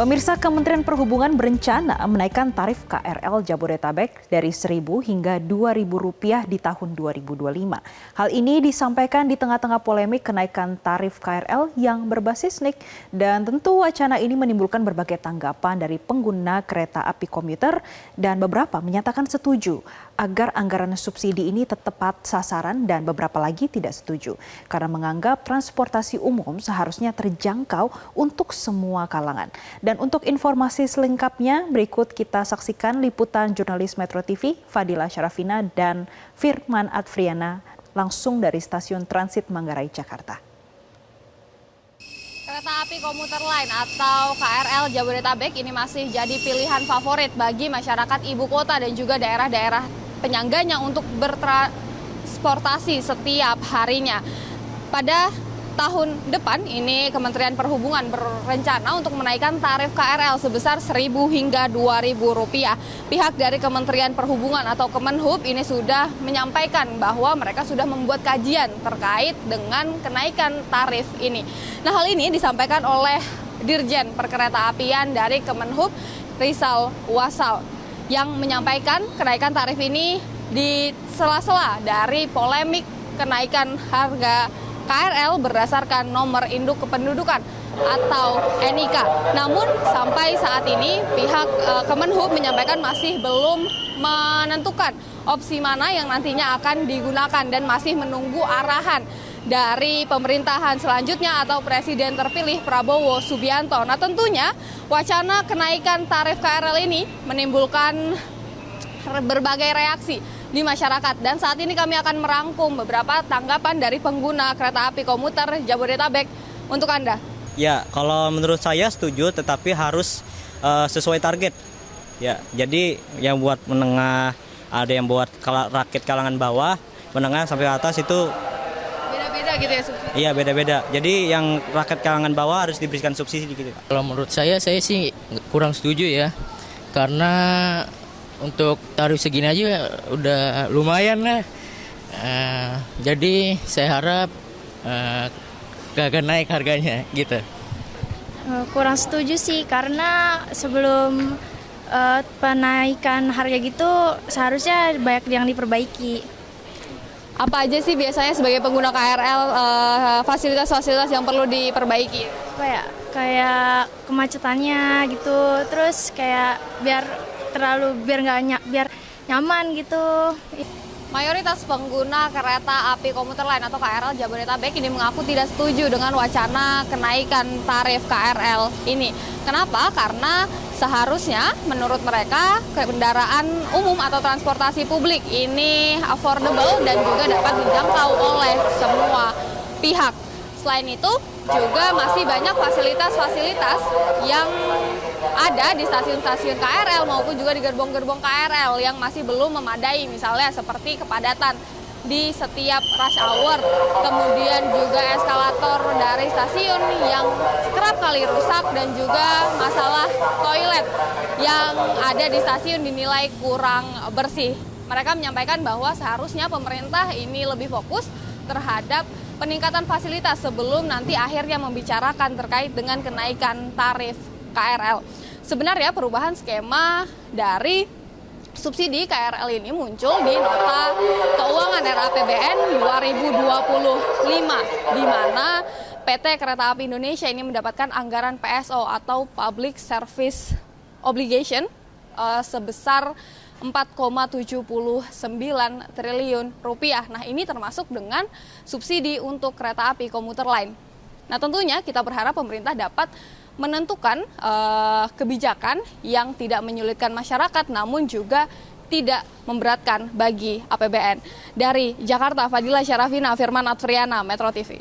Pemirsa, Kementerian Perhubungan berencana menaikkan tarif KRL Jabodetabek dari Rp1.000 hingga Rp2.000 di tahun 2025. Hal ini disampaikan di tengah-tengah polemik kenaikan tarif KRL yang berbasis NIK. Dan tentu wacana ini menimbulkan berbagai tanggapan dari pengguna kereta api komuter dan beberapa menyatakan setuju agar anggaran subsidi ini tetap tepat sasaran dan beberapa lagi tidak setuju karena menganggap transportasi umum seharusnya terjangkau untuk semua kalangan. Dan untuk informasi selengkapnya, berikut kita saksikan liputan jurnalis Metro TV, Fadila Syarafina dan Firman Adfriana langsung dari Stasiun Transit Manggarai, Jakarta. Kereta api komuter lain atau KRL Jabodetabek ini masih jadi pilihan favorit bagi masyarakat ibu kota dan juga daerah-daerah penyangganya untuk bertransportasi setiap harinya. Pada tahun depan ini Kementerian Perhubungan berencana untuk menaikkan tarif KRL sebesar Rp1.000 hingga Rp2.000. Pihak dari Kementerian Perhubungan atau Kemenhub ini sudah menyampaikan bahwa mereka sudah membuat kajian terkait dengan kenaikan tarif ini. Nah, hal ini disampaikan oleh Dirjen Perkeretaapian dari Kemenhub, Rizal Wasal, yang menyampaikan kenaikan tarif ini di sela-sela dari polemik kenaikan harga KRL berdasarkan nomor induk kependudukan atau NIK. Namun sampai saat ini pihak Kemenhub menyampaikan masih belum menentukan opsi mana yang nantinya akan digunakan dan masih menunggu arahan dari pemerintahan selanjutnya atau Presiden terpilih Prabowo Subianto. Nah, tentunya wacana kenaikan tarif KRL ini menimbulkan berbagai reaksi di masyarakat, dan saat ini kami akan merangkum beberapa tanggapan dari pengguna kereta api komuter Jabodetabek untuk Anda. Ya, kalau menurut saya setuju, tetapi harus sesuai target. Ya, jadi yang buat menengah, ada yang buat rakyat kalangan bawah, menengah sampai atas itu beda-beda gitu ya subsidi? Iya, beda-beda. Jadi yang rakyat kalangan bawah harus diberikan subsidi gitu. Kalau menurut saya sih kurang setuju ya, karena untuk tarif segini aja udah lumayan lah. Jadi saya harap gak akan naik harganya gitu. Kurang setuju sih, karena sebelum penaikan harga gitu seharusnya banyak yang diperbaiki. Apa aja sih biasanya sebagai pengguna KRL fasilitas-fasilitas yang perlu diperbaiki? Kayak kemacetannya gitu, terus kayak biar nyaman gitu. Mayoritas pengguna kereta api komuter lain atau KRL Jabodetabek ini mengaku tidak setuju dengan wacana kenaikan tarif KRL ini. Kenapa? Karena seharusnya menurut mereka kendaraan umum atau transportasi publik ini affordable dan juga dapat dijangkau oleh semua pihak. Selain itu juga masih banyak fasilitas-fasilitas yang ada di stasiun-stasiun KRL maupun juga di gerbong-gerbong KRL yang masih belum memadai, misalnya seperti kepadatan di setiap rush hour, kemudian juga eskalator dari stasiun yang kerap kali rusak, dan juga masalah toilet yang ada di stasiun dinilai kurang bersih. Mereka menyampaikan bahwa seharusnya pemerintah ini lebih fokus terhadap peningkatan fasilitas sebelum nanti akhirnya membicarakan terkait dengan kenaikan tarif KRL. Sebenarnya perubahan skema dari subsidi KRL ini muncul di nota keuangan RAPBN 2025, di mana PT Kereta Api Indonesia ini mendapatkan anggaran PSO atau Public Service Obligation sebesar 4,79 triliun rupiah. Nah, ini termasuk dengan subsidi untuk kereta api komuter lain. Nah, tentunya kita berharap pemerintah dapat menentukan kebijakan yang tidak menyulitkan masyarakat namun juga tidak memberatkan bagi APBN. Dari Jakarta, Fadila Syarafina, Firman Adfriana, Metro TV.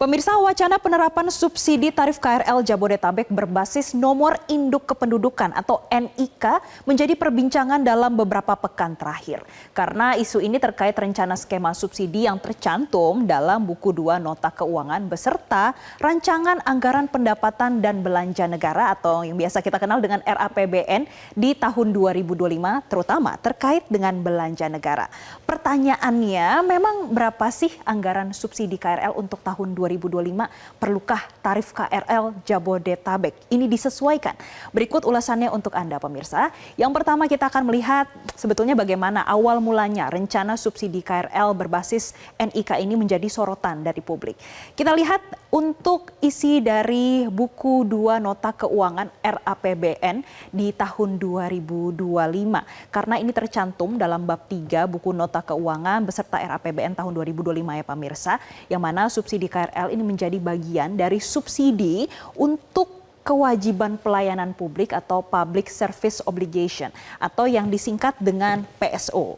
Pemirsa, wacana penerapan subsidi tarif KRL Jabodetabek berbasis nomor induk kependudukan atau NIK menjadi perbincangan dalam beberapa pekan terakhir. Karena isu ini terkait rencana skema subsidi yang tercantum dalam buku 2 nota keuangan beserta rancangan anggaran pendapatan dan belanja negara atau yang biasa kita kenal dengan RAPBN di tahun 2025, terutama terkait dengan belanja negara. Pertanyaannya, memang berapa sih anggaran subsidi KRL untuk tahun 2025? 2025, perlukah tarif KRL Jabodetabek ini disesuaikan? Berikut ulasannya untuk Anda pemirsa. Yang pertama kita akan melihat sebetulnya bagaimana awal mulanya rencana subsidi KRL berbasis NIK ini menjadi sorotan dari publik. Kita lihat untuk isi dari buku 2 nota keuangan RAPBN di tahun 2025. Karena ini tercantum dalam bab 3 buku nota keuangan beserta RAPBN tahun 2025 ya pemirsa, yang mana subsidi KRL ini menjadi bagian dari subsidi untuk kewajiban pelayanan publik atau Public Service Obligation atau yang disingkat dengan PSO.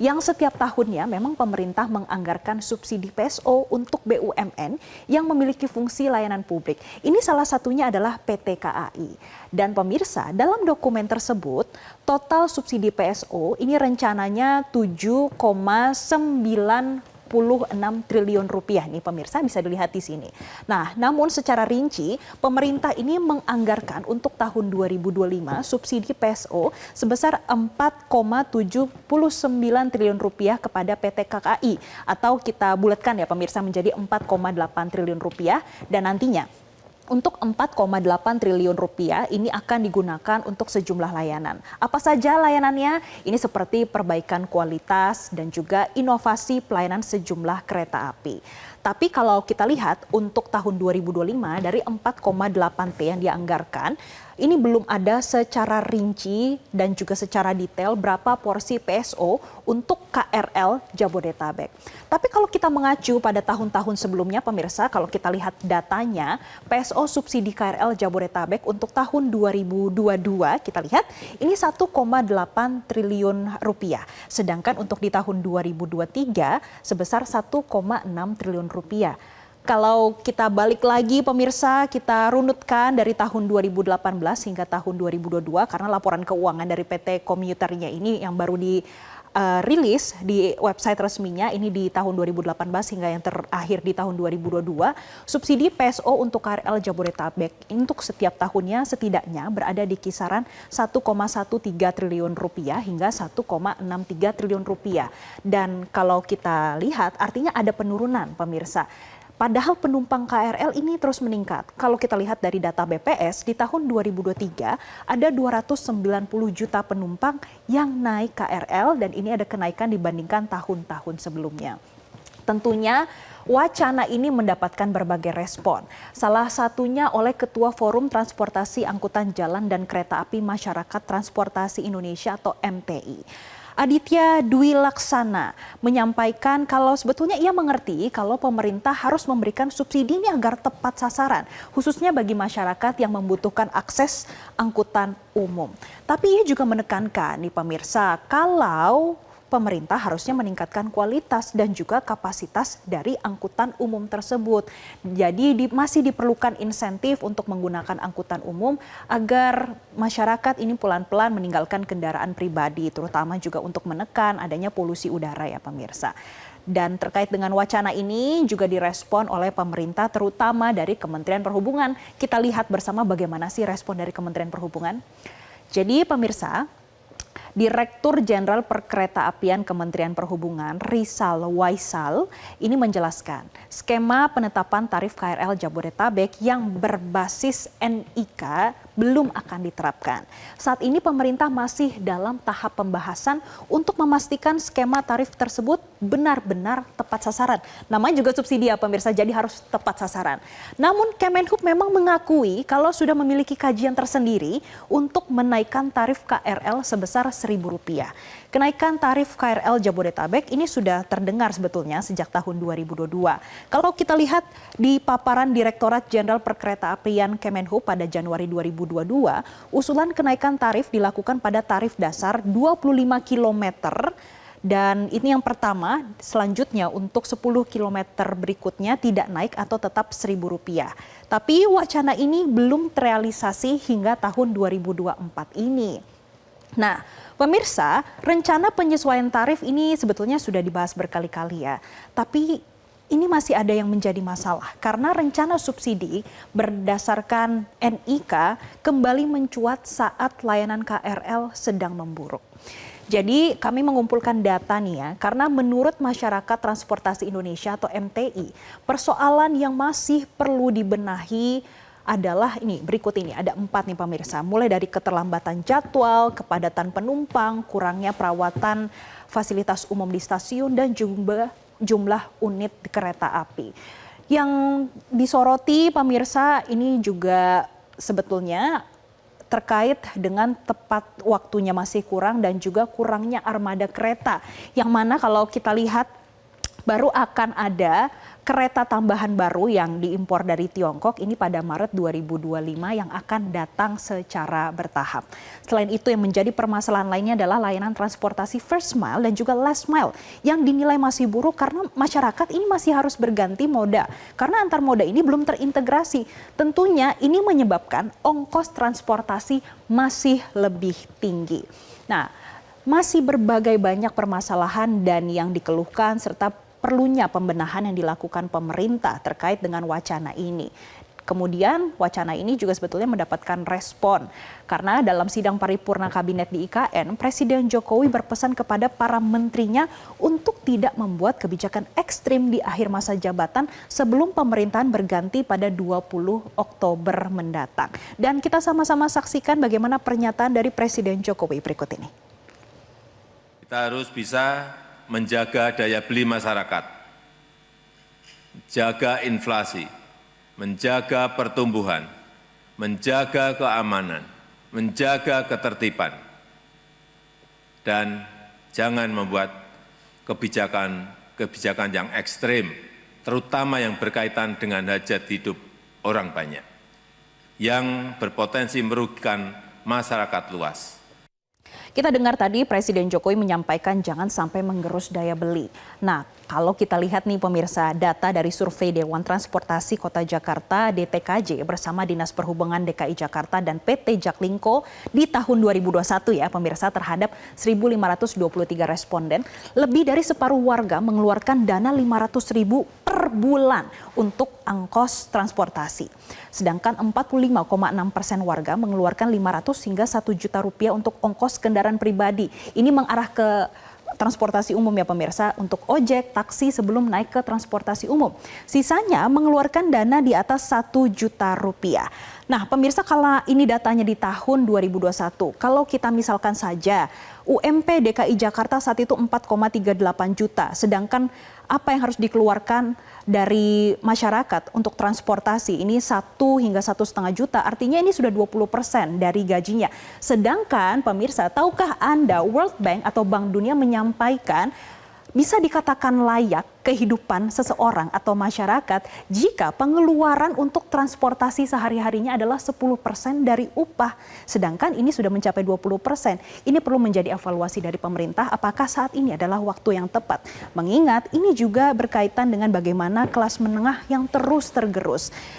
Yang setiap tahunnya memang pemerintah menganggarkan subsidi PSO untuk BUMN yang memiliki fungsi layanan publik. Ini salah satunya adalah PT KAI. Dan pemirsa, dalam dokumen tersebut total subsidi PSO ini rencananya 7,96 triliun rupiah nih pemirsa, bisa dilihat di sini. Nah, namun secara rinci pemerintah ini menganggarkan untuk tahun 2025 subsidi PSO sebesar 4,79 triliun rupiah kepada PT KAI atau kita bulatkan ya pemirsa menjadi 4,8 triliun rupiah, dan nantinya untuk 4,8 triliun rupiah ini akan digunakan untuk sejumlah layanan. Apa saja layanannya? Ini seperti perbaikan kualitas dan juga inovasi pelayanan sejumlah kereta api. Tapi kalau kita lihat untuk tahun 2025 dari 4,8 T yang dianggarkan, ini belum ada secara rinci dan juga secara detail berapa porsi PSO untuk KRL Jabodetabek. Tapi kalau kita mengacu pada tahun-tahun sebelumnya pemirsa, kalau kita lihat datanya, PSO subsidi KRL Jabodetabek untuk tahun 2022, kita lihat ini 1,8 triliun rupiah. Sedangkan untuk di tahun 2023 sebesar 1,6 triliun rupiah. Kalau kita balik lagi pemirsa, kita runutkan dari tahun 2018 hingga tahun 2022 karena laporan keuangan dari PT Komuternya ini yang baru dirilis di website resminya ini di tahun 2018 hingga yang terakhir di tahun 2022, subsidi PSO untuk KRL Jabodetabek untuk setiap tahunnya setidaknya berada di kisaran 1,13 triliun rupiah hingga 1,63 triliun rupiah. Dan kalau kita lihat artinya ada penurunan pemirsa. Padahal penumpang KRL ini terus meningkat. Kalau kita lihat dari data BPS, di tahun 2023 ada 290 juta penumpang yang naik KRL dan ini ada kenaikan dibandingkan tahun-tahun sebelumnya. Tentunya wacana ini mendapatkan berbagai respon. Salah satunya oleh Ketua Forum Transportasi Angkutan Jalan dan Kereta Api Masyarakat Transportasi Indonesia atau MTI. Aditya Dwi Laksana menyampaikan kalau sebetulnya ia mengerti kalau pemerintah harus memberikan subsidi ini agar tepat sasaran, khususnya bagi masyarakat yang membutuhkan akses angkutan umum. Tapi ia juga menekankan nih pemirsa, kalau pemerintah harusnya meningkatkan kualitas dan juga kapasitas dari angkutan umum tersebut. Jadi masih diperlukan insentif untuk menggunakan angkutan umum agar masyarakat ini pelan-pelan meninggalkan kendaraan pribadi, terutama juga untuk menekan adanya polusi udara ya pemirsa. Dan terkait dengan wacana ini juga direspon oleh pemerintah terutama dari Kementerian Perhubungan. Kita lihat bersama bagaimana sih respon dari Kementerian Perhubungan. Jadi pemirsa, Direktur Jenderal Perkeretaapian Kementerian Perhubungan Rizal Waisal ini menjelaskan skema penetapan tarif KRL Jabodetabek yang berbasis NIK belum akan diterapkan. Saat ini pemerintah masih dalam tahap pembahasan untuk memastikan skema tarif tersebut benar-benar tepat sasaran. Namanya juga subsidi ya pemirsa, jadi harus tepat sasaran. Namun Kemenhub memang mengakui kalau sudah memiliki kajian tersendiri untuk menaikkan tarif KRL sebesar Rp1.000. Kenaikan tarif KRL Jabodetabek ini sudah terdengar sebetulnya sejak tahun 2022. Kalau kita lihat di paparan Direktorat Jenderal Perkeretaapian Kemenhub pada Januari 2022, usulan kenaikan tarif dilakukan pada tarif dasar 25 km dan ini yang pertama, selanjutnya untuk 10 km berikutnya tidak naik atau tetap Rp1.000. Tapi wacana ini belum terrealisasi hingga tahun 2024 ini. Nah, pemirsa, rencana penyesuaian tarif ini sebetulnya sudah dibahas berkali-kali ya. Tapi ini masih ada yang menjadi masalah karena rencana subsidi berdasarkan NIK kembali mencuat saat layanan KRL sedang memburuk. Jadi kami mengumpulkan data nih ya, karena menurut Masyarakat Transportasi Indonesia atau MTI, persoalan yang masih perlu dibenahi adalah ini, berikut ini, ada 4 nih pemirsa. Mulai dari keterlambatan jadwal, kepadatan penumpang, kurangnya perawatan fasilitas umum di stasiun, dan jumlah unit kereta api. Yang disoroti pemirsa ini juga sebetulnya terkait dengan tepat waktunya masih kurang dan juga kurangnya armada kereta. Yang mana kalau kita lihat baru akan ada kereta tambahan baru yang diimpor dari Tiongkok ini pada Maret 2025 yang akan datang secara bertahap. Selain itu yang menjadi permasalahan lainnya adalah layanan transportasi first mile dan juga last mile yang dinilai masih buruk karena masyarakat ini masih harus berganti moda. Karena antar moda ini belum terintegrasi. Tentunya ini menyebabkan ongkos transportasi masih lebih tinggi. Nah, masih berbagai banyak permasalahan dan yang dikeluhkan serta perlunya pembenahan yang dilakukan pemerintah terkait dengan wacana ini. Kemudian wacana ini juga sebetulnya mendapatkan respon karena dalam sidang paripurna kabinet di IKN, Presiden Jokowi berpesan kepada para menterinya untuk tidak membuat kebijakan ekstrim di akhir masa jabatan sebelum pemerintahan berganti pada 20 Oktober mendatang. Dan kita sama-sama saksikan bagaimana pernyataan dari Presiden Jokowi berikut ini. Kita harus bisa menjaga daya beli masyarakat, jaga inflasi, menjaga pertumbuhan, menjaga keamanan, menjaga ketertiban, dan jangan membuat kebijakan yang ekstrim, terutama yang berkaitan dengan hajat hidup orang banyak, yang berpotensi merugikan masyarakat luas. Kita dengar tadi Presiden Jokowi menyampaikan jangan sampai menggerus daya beli. Nah, kalau kita lihat nih pemirsa, data dari survei Dewan Transportasi Kota Jakarta DTKJ bersama Dinas Perhubungan DKI Jakarta dan PT Jaklingko di tahun 2021 ya pemirsa terhadap 1.523 responden, lebih dari separuh warga mengeluarkan dana 500.000 per bulan untuk ongkos transportasi. Sedangkan 45,6% warga mengeluarkan 500 hingga 1 juta rupiah untuk ongkos kendaraan pribadi. Ini mengarah ke transportasi umum ya pemirsa, untuk ojek, taksi sebelum naik ke transportasi umum. Sisanya mengeluarkan dana di atas 1 juta rupiah. Nah pemirsa, kalau ini datanya di tahun 2021, kalau kita misalkan saja UMP DKI Jakarta saat itu 4,38 juta, sedangkan apa yang harus dikeluarkan dari masyarakat untuk transportasi ini 1 hingga 1,5 juta, artinya ini sudah 20% dari gajinya. Sedangkan pemirsa, tahukah Anda World Bank atau Bank Dunia menyampaikan bisa dikatakan layak kehidupan seseorang atau masyarakat jika pengeluaran untuk transportasi sehari-harinya adalah 10% dari upah. Sedangkan ini sudah mencapai 20%. Ini perlu menjadi evaluasi dari pemerintah apakah saat ini adalah waktu yang tepat. Mengingat ini juga berkaitan dengan bagaimana kelas menengah yang terus tergerus.